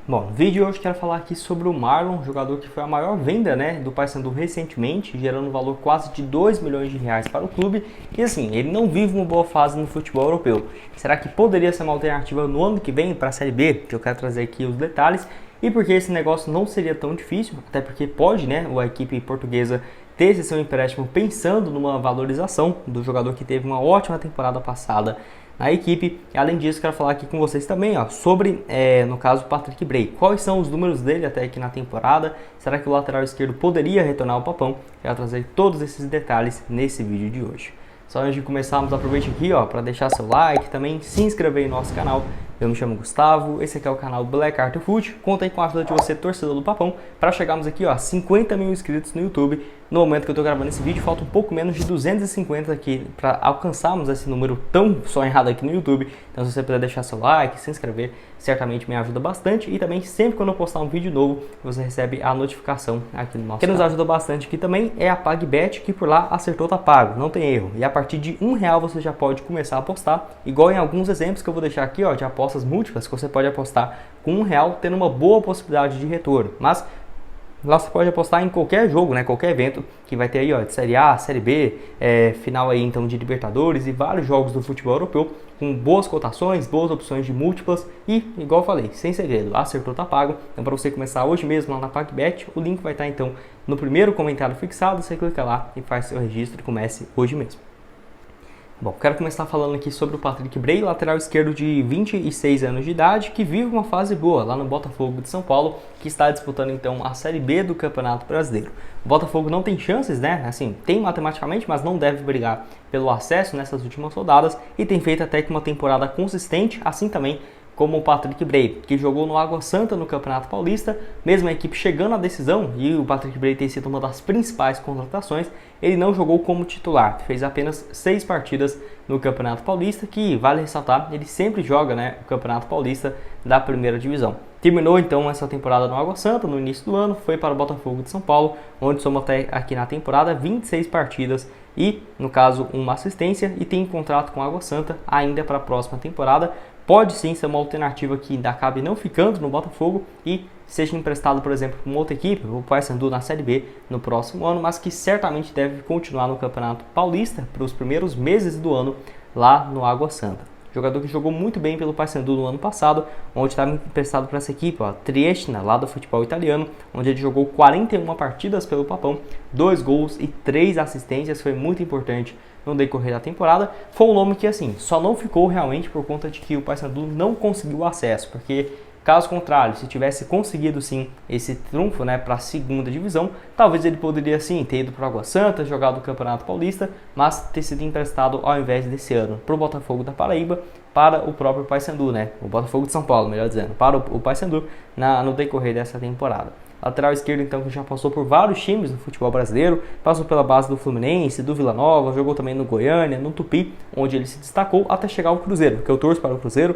Bom, no vídeo de hoje eu quero falar aqui sobre o Marlon, jogador que foi a maior venda, do Paysandu recentemente, gerando um valor quase de 2 milhões de reais para o clube. E assim, ele não vive uma boa fase no futebol europeu. Será que poderia ser uma alternativa no ano que vem para a Série B? Que eu quero trazer aqui os detalhes. E porque esse negócio não seria tão difícil, até porque pode, a equipe portuguesa ter esse seu empréstimo pensando numa valorização do jogador que teve uma ótima temporada passada na equipe. Além disso, quero falar aqui com vocês também sobre, no caso, o Patrick Bray. Quais são os números dele até aqui na temporada? Será que o lateral esquerdo poderia retornar ao Papão? Quero trazer todos esses detalhes nesse vídeo de hoje. Só antes de começarmos, aproveite aqui para deixar seu like, também se inscrever no nosso canal. Eu me chamo Gustavo, esse aqui é o canal Black Arthur Foot. Conta aí com a ajuda de você, torcedor do Papão, para chegarmos aqui a 50 mil inscritos no YouTube. No momento que eu estou gravando esse vídeo, falta um pouco menos de 250 aqui para alcançarmos esse número tão sonhado aqui no YouTube. Então se você puder deixar seu like, se inscrever, certamente me ajuda bastante. E também sempre quando eu postar um vídeo novo, você recebe a notificação aqui no nosso canal. Quem nos ajuda bastante aqui também é a PagBet, que por lá acertou, tá pago, não tem erro. E a partir de R$1 você já pode começar a apostar, igual em alguns exemplos que eu vou deixar aqui de apostas múltiplas, que você pode apostar com R$1, tendo uma boa possibilidade de retorno. Mas lá você pode apostar em qualquer jogo, qualquer evento que vai ter aí de Série A, Série B, final aí então de Libertadores e vários jogos do futebol europeu com boas cotações, boas opções de múltiplas e, igual eu falei, sem segredo, acertou, tá pago. Então para você começar hoje mesmo lá na PagBet, o link vai estar então no primeiro comentário fixado, você clica lá e faz seu registro e comece hoje mesmo. Bom, quero começar falando aqui sobre o Patrick Bray, lateral esquerdo de 26 anos de idade, que vive uma fase boa lá no Botafogo de São Paulo, que está disputando então a Série B do Campeonato Brasileiro. O Botafogo não tem chances, assim, tem matematicamente, mas não deve brigar pelo acesso nessas últimas rodadas e tem feito até que uma temporada consistente, assim também como o Patrick Bray, que jogou no Água Santa no Campeonato Paulista, mesmo a equipe chegando à decisão, e o Patrick Bray tem sido uma das principais contratações, ele não jogou como titular, fez apenas 6 partidas no Campeonato Paulista, que vale ressaltar, ele sempre joga o Campeonato Paulista da primeira divisão. Terminou então essa temporada no Água Santa, no início do ano, foi para o Botafogo de São Paulo, onde soma até aqui na temporada 26 partidas e, no caso, uma assistência, e tem contrato com o Água Santa ainda para a próxima temporada. Pode sim ser uma alternativa que ainda acabe não ficando no Botafogo e seja emprestado, por exemplo, para uma outra equipe, o Paysandu na Série B no próximo ano, mas que certamente deve continuar no Campeonato Paulista para os primeiros meses do ano lá no Água Santa. Jogador que jogou muito bem pelo Paysandu no ano passado, onde estava emprestado para essa equipe, Trieste, lá do futebol italiano, onde ele jogou 41 partidas pelo Papão, 2 gols e 3 assistências, foi muito importante no decorrer da temporada. Foi um nome que assim, só não ficou realmente por conta de que o Paysandu não conseguiu acesso, porque caso contrário, se tivesse conseguido sim esse trunfo para a segunda divisão, talvez ele poderia sim ter ido para o Água Santa, jogado o Campeonato Paulista, mas ter sido emprestado ao invés desse ano para o Botafogo da Paraíba, para o próprio Paysandu, o Botafogo de São Paulo, melhor dizendo, para o Paysandu no decorrer dessa temporada. Lateral esquerdo então que já passou por vários times no futebol brasileiro, passou pela base do Fluminense, do Vila Nova, jogou também no Goiânia, no Tupi, onde ele se destacou até chegar ao Cruzeiro, que eu torço para o Cruzeiro.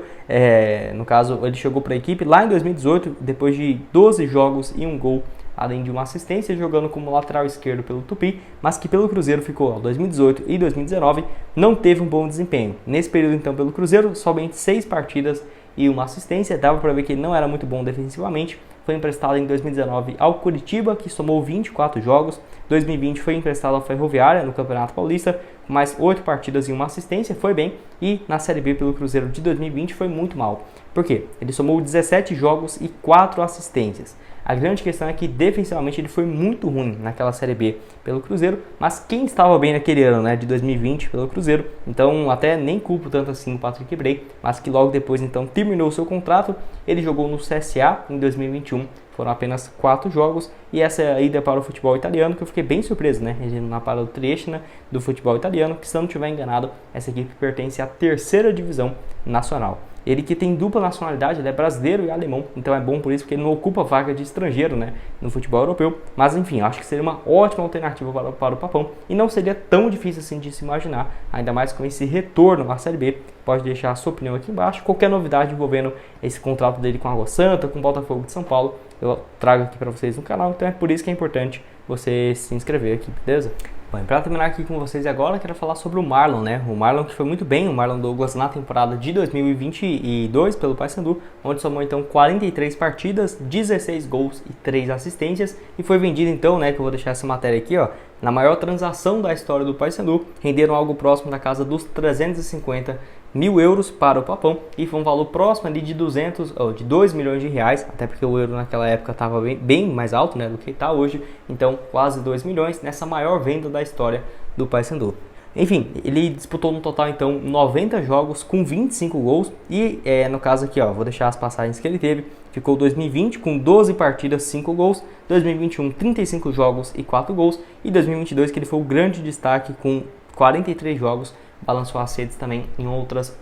No caso, ele chegou para a equipe lá em 2018, depois de 12 jogos e 1 gol, além de uma assistência, jogando como lateral esquerdo pelo Tupi, mas que pelo Cruzeiro ficou 2018 e 2019, não teve um bom desempenho. Nesse período então pelo Cruzeiro, somente 6 partidas e uma assistência, dava para ver que ele não era muito bom defensivamente. Foi emprestado em 2019 ao Curitiba, que somou 24 jogos. 2020 foi emprestado ao Ferroviária no Campeonato Paulista, com mais 8 partidas e uma assistência, foi bem. E na Série B pelo Cruzeiro de 2020 foi muito mal. Por quê? Ele somou 17 jogos e 4 assistências. A grande questão é que defensivamente ele foi muito ruim naquela Série B pelo Cruzeiro, mas quem estava bem naquele ano, de 2020 pelo Cruzeiro, então até nem culpo tanto assim o Patrick Bray, mas que logo depois então terminou o seu contrato. Ele jogou no CSA em 2021, foram apenas 4 jogos, e essa ida para o futebol italiano, que eu fiquei bem surpreso, ele na para o Trieste, do futebol italiano, que se eu não estiver enganado, essa equipe pertence à 3ª divisão nacional. Ele que tem dupla nacionalidade, ele é brasileiro e alemão, então é bom por isso, porque ele não ocupa vaga de estrangeiro, no futebol europeu. Mas enfim, eu acho que seria uma ótima alternativa para o Papão, e não seria tão difícil assim de se imaginar, ainda mais com esse retorno à Série B. Pode deixar a sua opinião aqui embaixo. Qualquer novidade envolvendo esse contrato dele com a Água Santa, com o Botafogo de São Paulo, eu trago aqui para vocês no canal, então é por isso que é importante você se inscrever aqui, beleza? Bom, para terminar aqui com vocês agora, quero falar sobre o Marlon, né? O Marlon que foi muito bem, o Marlon Douglas na temporada de 2022 pelo Paysandu, onde somou então 43 partidas, 16 gols e 3 assistências e foi vendido então, né, que eu vou deixar essa matéria aqui, ó, na maior transação da história do Paysandu, renderam algo próximo da casa dos 350 mil euros para o Papão e foi um valor próximo ali de 2 milhões de reais, até porque o euro naquela época estava bem mais alto, né, do que está hoje, então quase 2 milhões nessa maior venda da história do Paysandu. Enfim, ele disputou no total então 90 jogos com 25 gols e no caso aqui, ó, vou deixar as passagens que ele teve, ficou 2020 com 12 partidas, 5 gols, 2021 35 jogos e 4 gols e 2022 que ele foi o grande destaque com 43 jogos, balançou as redes também em outras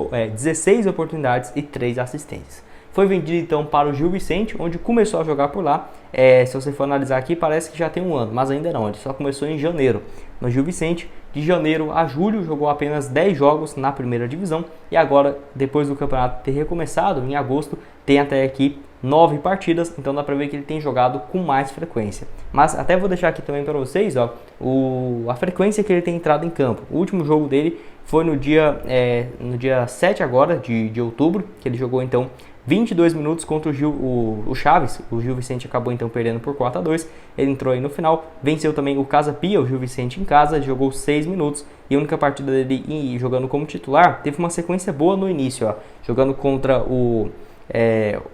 16 oportunidades e 3 assistências. Foi vendido então para o Gil Vicente, onde começou a jogar por lá. Se você for analisar aqui, parece que já tem um ano, mas ainda não, ele só começou em janeiro. No Gil Vicente, de janeiro a julho, jogou apenas 10 jogos na primeira divisão e agora, depois do campeonato ter recomeçado, em agosto, tem até aqui 9 partidas, então dá pra ver que ele tem jogado com mais frequência. Mas até vou deixar aqui também para vocês, ó, a frequência que ele tem entrado em campo. O último jogo dele foi no dia 7 agora de outubro, que ele jogou então 22 minutos contra o Chaves. O Gil Vicente acabou então perdendo por 4-2. Ele entrou aí no final, venceu também o Casa Pia, o Gil Vicente em casa, jogou 6 minutos. E a única partida dele jogando como titular, teve uma sequência boa no início, ó, jogando contra o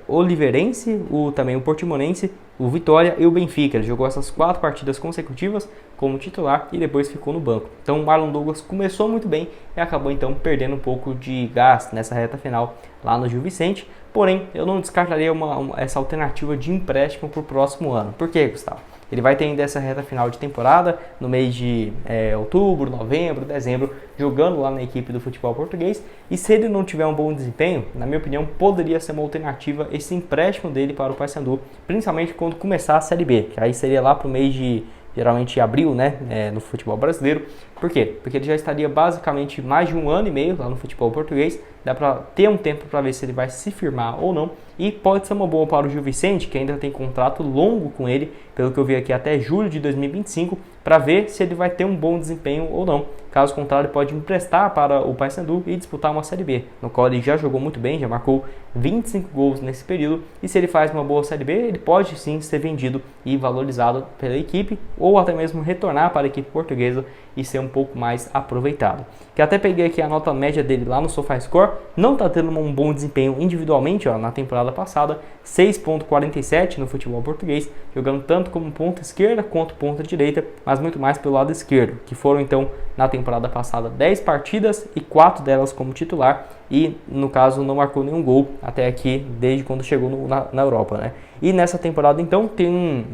Oliveirense, também o Portimonense, o Vitória e o Benfica. Ele jogou essas 4 partidas consecutivas como titular e depois ficou no banco. Então o Marlon Douglas começou muito bem e acabou então perdendo um pouco de gás nessa reta final lá no Gil Vicente. Porém, eu não descartaria essa alternativa de empréstimo para o próximo ano. Por quê, Gustavo? Ele vai ter ainda essa reta final de temporada, no mês de outubro, novembro, dezembro, jogando lá na equipe do futebol português. E se ele não tiver um bom desempenho, na minha opinião, poderia ser uma alternativa esse empréstimo dele para o Paysandu, principalmente quando começar a Série B, que aí seria lá para o mês de, geralmente, abril, né, no futebol brasileiro. Por quê? Porque ele já estaria basicamente mais de 1 ano e meio lá no futebol português, dá para ter um tempo para ver se ele vai se firmar ou não, e pode ser uma boa para o Gil Vicente, que ainda tem contrato longo com ele, pelo que eu vi aqui até julho de 2025, para ver se ele vai ter um bom desempenho ou não. Caso contrário, ele pode emprestar para o Paysandu e disputar uma Série B, no qual ele já jogou muito bem, já marcou 25 gols nesse período, e se ele faz uma boa Série B, ele pode sim ser vendido e valorizado pela equipe, ou até mesmo retornar para a equipe portuguesa e ser um pouco mais aproveitado. Que até peguei aqui a nota média dele lá no SofaScore, não está tendo um bom desempenho individualmente, ó, na temporada passada, 6.47 no futebol português, jogando tanto como ponta esquerda quanto ponta direita, mas muito mais pelo lado esquerdo, que foram então na temporada passada 10 partidas e 4 delas como titular, e no caso não marcou nenhum gol até aqui desde quando chegou na Europa, né? E nessa temporada então tem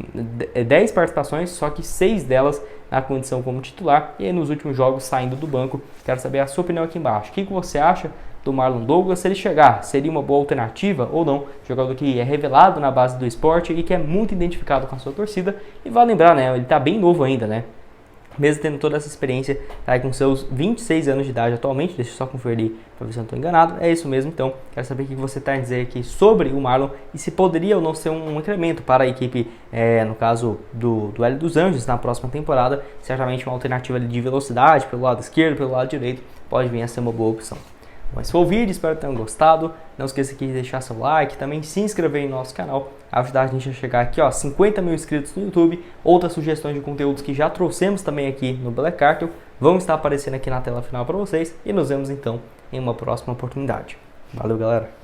10 participações, só que 6 delas na condição como titular, e aí nos últimos jogos saindo do banco. Quero saber a sua opinião aqui embaixo. O que você acha do Marlon Douglas? Se ele chegar, seria uma boa alternativa ou não? Jogador que é revelado na base do esporte e que é muito identificado com a sua torcida. E vale lembrar, né? Ele tá bem novo ainda, né? Mesmo tendo toda essa experiência, tá aí com seus 26 anos de idade atualmente. Deixa eu só conferir para ver se eu não estou enganado. É isso mesmo, então. Quero saber o que você está a dizer aqui sobre o Marlon e se poderia ou não ser um incremento para a equipe, no caso do Hélio dos Anjos, na próxima temporada. Certamente uma alternativa de velocidade pelo lado esquerdo, pelo lado direito, pode vir a ser uma boa opção. Mas foi o vídeo, espero que tenham gostado. Não esqueça aqui de deixar seu like, também se inscrever em nosso canal, ajudar a gente a chegar aqui, ó, 50 mil inscritos no YouTube. Outras sugestões de conteúdos que já trouxemos também aqui no Black Cartel vão estar aparecendo aqui na tela final para vocês. E nos vemos então em uma próxima oportunidade. Valeu, galera!